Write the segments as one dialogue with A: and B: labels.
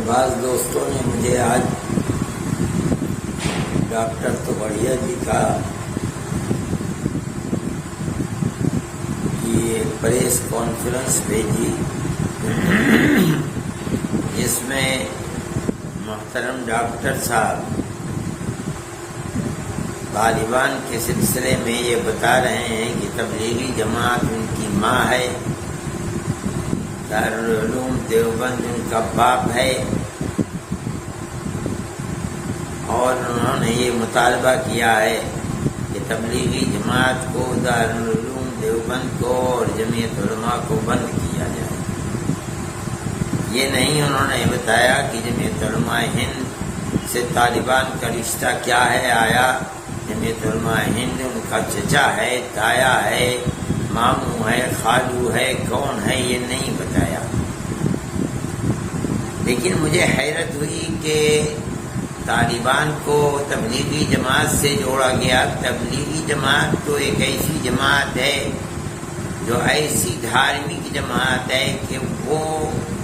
A: بعض دوستوں نے مجھے آج ڈاکٹر تو بڑھیا جی کا یہ پریس کانفرنس بھیجی جس میں محترم ڈاکٹر صاحب طالبان کے سلسلے میں یہ بتا رہے ہیں کہ تبلیغی جماعت ان کی ماں ہے، دارالعلوم دیوبند ان کا باپ ہے، اور انہوں نے یہ مطالبہ کیا ہے کہ تبلیغی جماعت کو، دارالعلوم دیوبند کو اور جمعیت علماء کو بند کیا جائے۔ یہ نہیں انہوں نے بتایا کہ جمعیت علماء ہند سے طالبان کا رشتہ کیا ہے، آیا جمعیت علماء ہند ان کا چچا ہے، تایا ہے، ماموں ہے، خالو ہے، کون ہے، یہ نہیں بتایا۔ لیکن مجھے حیرت ہوئی کہ طالبان کو تبلیغی جماعت سے جوڑا گیا۔ تبلیغی جماعت تو ایک ایسی جماعت ہے جو ایسی دھارمک جماعت ہے کہ وہ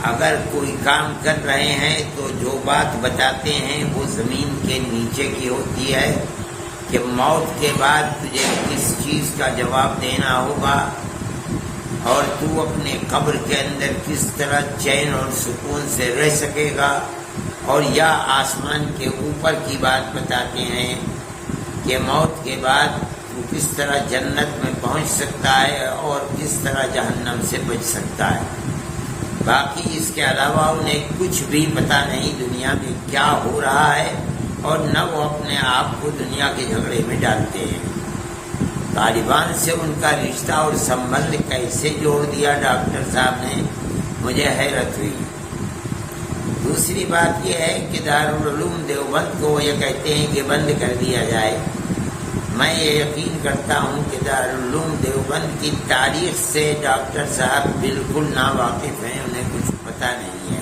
A: اگر کوئی کام کر رہے ہیں تو جو بات بتاتے ہیں وہ زمین کے نیچے کی ہوتی ہے کہ موت کے بعد تجھے کس چیز کا جواب دینا ہوگا اور تو اپنے قبر کے اندر کس طرح چین اور سکون سے رہ سکے گا، اور یا آسمان کے اوپر کی بات بتاتے ہیں کہ موت کے بعد تو کس طرح جنت میں پہنچ سکتا ہے اور کس طرح جہنم سے بچ سکتا ہے۔ باقی اس کے علاوہ انہیں کچھ بھی پتہ نہیں دنیا میں کیا ہو رہا ہے، اور نہ وہ اپنے آپ کو دنیا کے جھگڑے میں ڈالتے ہیں۔ طالبان سے ان کا رشتہ اور سنبندھ کیسے جوڑ دیا ڈاکٹر صاحب نے، مجھے حیرت ہوئی۔ دوسری بات یہ ہے کہ دارالعلوم دیوبند کو یہ کہتے ہیں کہ بند کر دیا جائے۔ میں یہ یقین کرتا ہوں کہ دارالعلوم دیوبند کی تاریخ سے ڈاکٹر صاحب بالکل ناواقف ہیں، انہیں کچھ پتہ نہیں ہے۔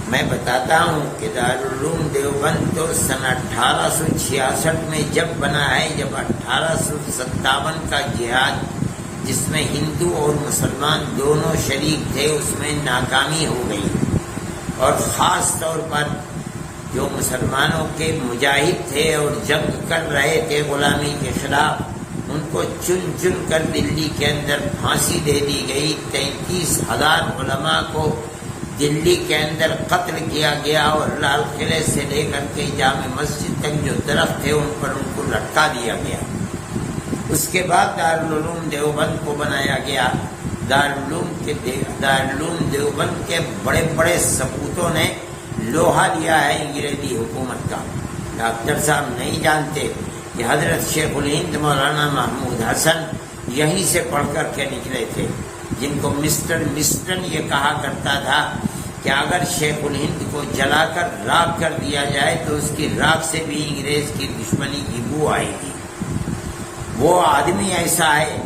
A: میں بتاتا ہوں کہ دارالعلوم دیوبند تو سن 1866 میں جب بنا ہے، جب 1857 کا جہاد جس میں ہندو اور مسلمان دونوں شریک تھے اس میں ناکامی ہو گئی، اور خاص طور پر جو مسلمانوں کے مجاہد تھے اور جنگ کر رہے تھے غلامی کے خلاف، ان کو چن چن کر دلی کے اندر پھانسی دے دی گئی۔ 33,000 علماء کو دلی کے اندر قتل کیا گیا، اور لال قلعے سے لے کر کے جامع مسجد تک جو درخت تھے ان پر ان کو لٹکا دیا گیا۔ اس کے بعد دارالعلوم دیوبند کو بنایا گیا۔ دارالعلوم دیوبند کے بڑے بڑے سپوتوں نے لوہا لیا ہے انگریزی حکومت کا۔ ڈاکٹر صاحب نہیں جانتے کہ حضرت شیخ الہند مولانا محمود حسن یہیں سے پڑھ کر کے نکلے تھے، جن کو مسٹر مسٹن یہ کہا کرتا تھا کہ اگر شیخ الہند کو جلا کر راکھ کر دیا جائے تو اس کی راکھ سے بھی انگریز کی دشمنی کی بو آئے گی۔ وہ آدمی ایسا ہے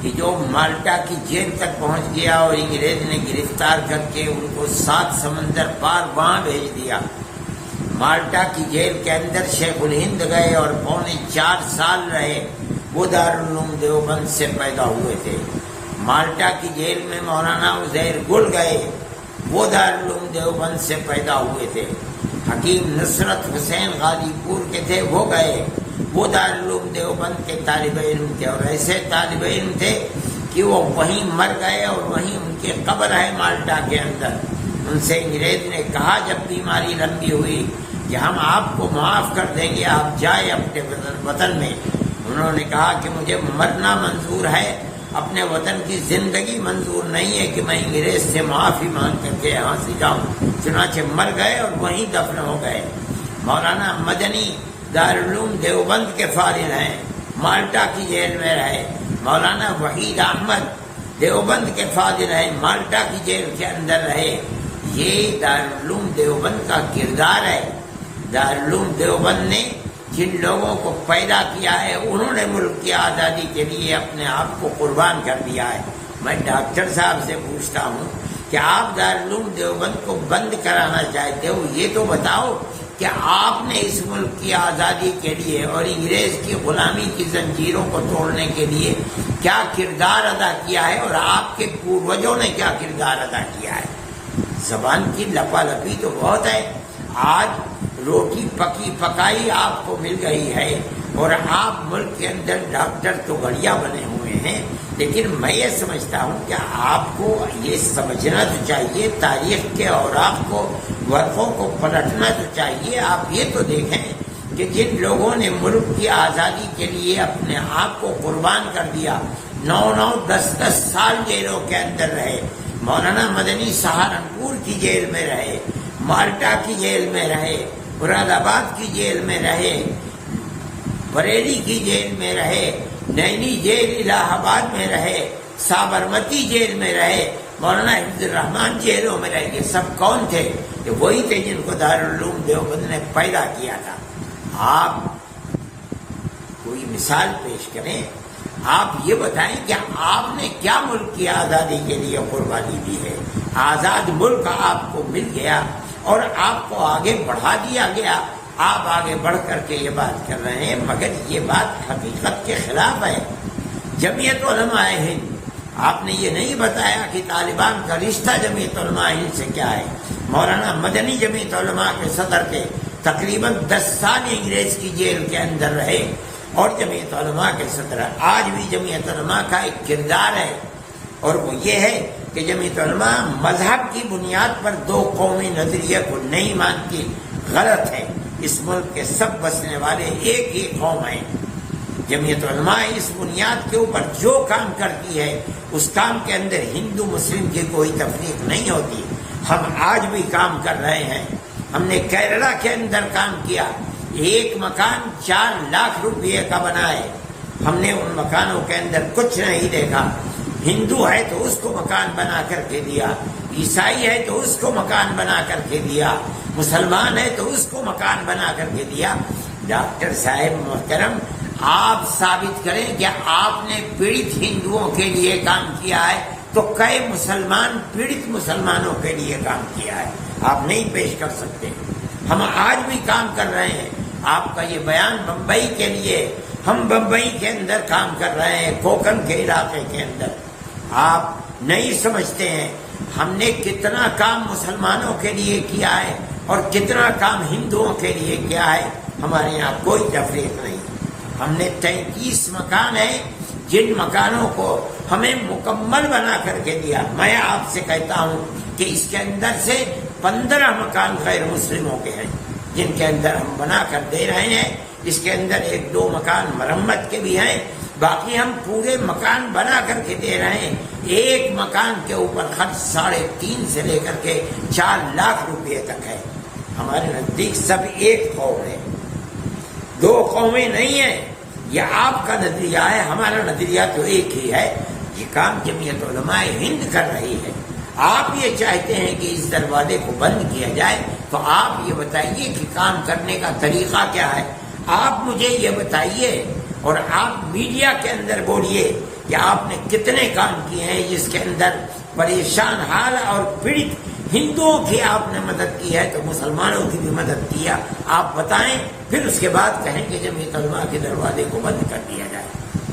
A: کہ جو مالٹا کی جیل تک پہنچ گیا اور انگریز نے گرفتار کر کے ان کو 7 سمندر پار وہاں بھیج دیا۔ مالٹا کی جیل کے اندر شیخ الہند گئے اور 4.25 سال رہے۔ وہ دارالعلوم دیوبند سے پیدا ہوئے تھے۔ مالٹا کی جیل میں مولانا عزیر گل گئے، وہ دارالعلوم دیوبند سے پیدا ہوئے تھے۔ حکیم نصرت حسین غازی پور کے تھے، وہ گئے، وہ دارالعلوم دیوبند کے طالب علم تھے، اور ایسے طالب علم تھے کہ وہ وہیں مر گئے اور وہیں ان کی قبر ہے مالٹا کے اندر۔ ان سے انگریز نے کہا جب بیماری لمبی ہوئی کہ ہم آپ کو معاف کر دیں گے، آپ جائیں اپنے وطن میں۔ انہوں نے کہا کہ مجھے مرنا منظور ہے، اپنے وطن کی زندگی منظور نہیں ہے کہ میں انگریز سے معافی مانگ کر کے یہاں سے جاؤں۔ چنانچہ مر گئے اور وہیں دفن ہو گئے۔ مولانا مدنی دارالعلوم دیوبند کے فارغ ہیں، مالٹا کی جیل میں رہے۔ مولانا وحید احمد دیوبند کے فاضل ہیں، مالٹا کی جیل کے اندر رہے۔ یہ دارالعلوم دیوبند کا کردار ہے۔ دارالعلوم دیوبند نے جن لوگوں کو پیدا کیا ہے انہوں نے ملک کی آزادی کے لیے اپنے آپ کو قربان کر دیا ہے۔ میں ڈاکٹر صاحب سے پوچھتا ہوں کہ آپ دارالعلوم دیوبند کو بند کرانا چاہتے ہو، یہ تو بتاؤ کہ آپ نے اس ملک کی آزادی کے لیے اور انگریز کی غلامی کی زنجیروں کو توڑنے کے لیے کیا کردار ادا کیا ہے، اور آپ کے پوروجوں نے کیا کردار ادا کیا ہے۔ زبان کی لپالپی تو بہت ہے. آج روٹی پکی پکائی آپ کو مل گئی ہے اور آپ ملک کے اندر ڈاکٹر تو بڑھیا بنے ہوئے ہیں، لیکن میں یہ سمجھتا ہوں کہ آپ کو یہ سمجھنا تو چاہیے، تاریخ کے اوراق کو، ورقوں کو پلٹنا تو چاہیے. آپ یہ تو دیکھیں کہ جن لوگوں نے ملک کی آزادی کے لیے اپنے آپ کو قربان کر دیا، 9-10 سال جیلوں کے اندر رہے. مولانا مدنی سہارنپور کی جیل میں رہے، مالٹا کی جیل میں رہے، مراد آباد کی جیل میں رہے، بریلی کی جیل میں رہے، نینی جیل الہ آباد میں رہے، سابرمتی جیل میں رہے، مولانا حفظ الرحمان جیلوں میں رہے. یہ سب کون تھے؟ کہ وہی تھے جن کو دارالعلوم دیوبند نے پیدا کیا تھا. آپ کوئی مثال پیش کریں، آپ یہ بتائیں کہ آپ نے کیا ملک کی آزادی کے لیے قربانی دی ہے. آزاد ملک آپ کو مل گیا اور آپ کو آگے بڑھا دیا گیا. آپ آگے بڑھ کر کے یہ بات کر رہے ہیں، مگر یہ بات حقیقت کے خلاف ہے. جمعیت علماء ہند، آپ نے یہ نہیں بتایا کہ طالبان کا رشتہ جمعیت علماء ہند سے کیا ہے. مولانا مدنی جمعیت علماء کے صدر کے تقریباً 10 سال انگریز کی جیل کے اندر رہے اور جمعیت علماء کے صدر. آج بھی جمعیت علماء کا ایک کردار ہے اور وہ یہ ہے کہ جمعیت علماء مذہب کی بنیاد پر 2 قومی نظریے کو نہیں مانتی. غلط ہے. اس ملک کے سب بسنے والے ایک ہی قوم ہیں. جمعیت علماء اس بنیاد کے اوپر جو کام کرتی ہے اس کام کے اندر ہندو مسلم کی کوئی تفریق نہیں ہوتی. ہم آج بھی کام کر رہے ہیں. ہم نے کیرلا کے اندر کام کیا. ایک مکان 4 لاکھ روپئے کا بنا ہے. ہم نے ان مکانوں کے اندر کچھ نہیں دیکھا. ہندو ہے تو اس کو مکان بنا کر کے دیا، عیسائی ہے تو اس کو مکان بنا کر کے دیا، مسلمان ہے تو اس کو مکان بنا کر کے دیا. ڈاکٹر صاحب محترم، آپ ثابت کریں کہ آپ نے پیڑت ہندوؤں کے لیے کام کیا ہے تو کئی مسلمان پیڑت مسلمانوں کے لیے کام کیا ہے. آپ نہیں پیش کر سکتے. ہم آج بھی کام کر رہے ہیں. آپ کا یہ بیان بمبئی کے لیے، ہم بمبئی کے اندر کام کر رہے ہیں، کوکن کے علاقے کے اندر. آپ نہیں سمجھتے ہیں ہم نے کتنا کام مسلمانوں کے لیے کیا ہے اور کتنا کام ہندوؤں کے لیے کیا ہے. ہمارے یہاں کوئی تفریق نہیں. ہم نے 33 مکان ہیں جن مکانوں کو ہمیں مکمل بنا کر کے دیا. میں آپ سے کہتا ہوں کہ اس کے اندر سے 15 مکان غیر مسلموں کے ہیں جن کے اندر ہم بنا کر دے رہے ہیں. اس کے اندر 1-2 مکان مرمت کے بھی ہیں، باقی ہم پورے مکان بنا کر کے دے رہے ہیں. ایک مکان کے اوپر خرچ 3.5 سے لے کر کے 4 لاکھ روپئے تک ہے. ہمارے نزدیک سب ایک قوم ہے، 2 قومیں نہیں ہیں. یہ آپ کا نظریہ ہے، ہمارا نظریہ تو ایک ہی ہے. یہ کام جمعیت علماء ہند کر رہی ہے. آپ یہ چاہتے ہیں کہ اس دروازے کو بند کیا جائے تو آپ یہ بتائیے کہ کام کرنے کا طریقہ کیا ہے. آپ مجھے یہ بتائیے اور آپ میڈیا کے اندر بولیے کہ آپ نے کتنے کام کیے ہیں جس کے اندر پریشان حال اور پیڑت ہندوؤں کی آپ نے مدد کی ہے تو مسلمانوں کی بھی مدد کیا. آپ بتائیں، پھر اس کے بعد کہیں کہ جمعیت علماء کے دروازے کو بند کر دیا جائے.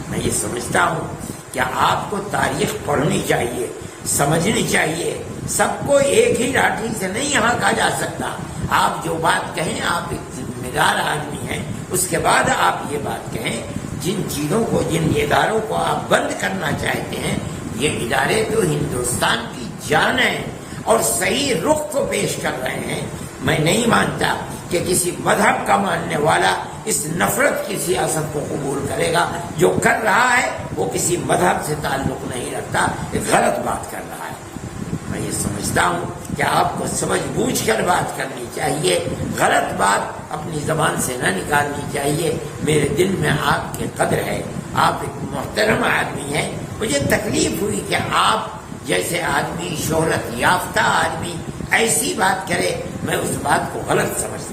A: میں یہ سمجھتا ہوں کہ آپ کو تاریخ پڑھنی چاہیے، سمجھنی چاہیے. سب کو ایک ہی لاٹھی سے نہیں یہاں کہا جا سکتا. آپ جو بات کہیں، آپ ایک ذمہ دار آدمی ہیں، اس کے بعد آپ یہ بات کہیں. جن چیزوں کو، جن اداروں کو آپ بند کرنا چاہتے ہیں، یہ ادارے تو ہندوستان کی جان ہے اور صحیح رخ کو پیش کر رہے ہیں. میں نہیں مانتا کہ کسی مذہب کا ماننے والا اس نفرت کی سیاست کو قبول کرے گا. جو کر رہا ہے وہ کسی مذہب سے تعلق نہیں رکھتا، ایک غلط بات کر رہا ہے. میں یہ سمجھتا ہوں کہ آپ کو سمجھ بوجھ کر بات کرنی چاہیے، غلط بات اپنی زبان سے نہ نکالنی چاہیے. میرے دل میں آپ کی قدر ہے، آپ ایک محترم آدمی ہیں. مجھے تکلیف ہوئی کہ آپ جیسے آدمی، شہرت یافتہ آدمی ایسی بات کرے. میں اس بات کو غلط سمجھتا ہوں.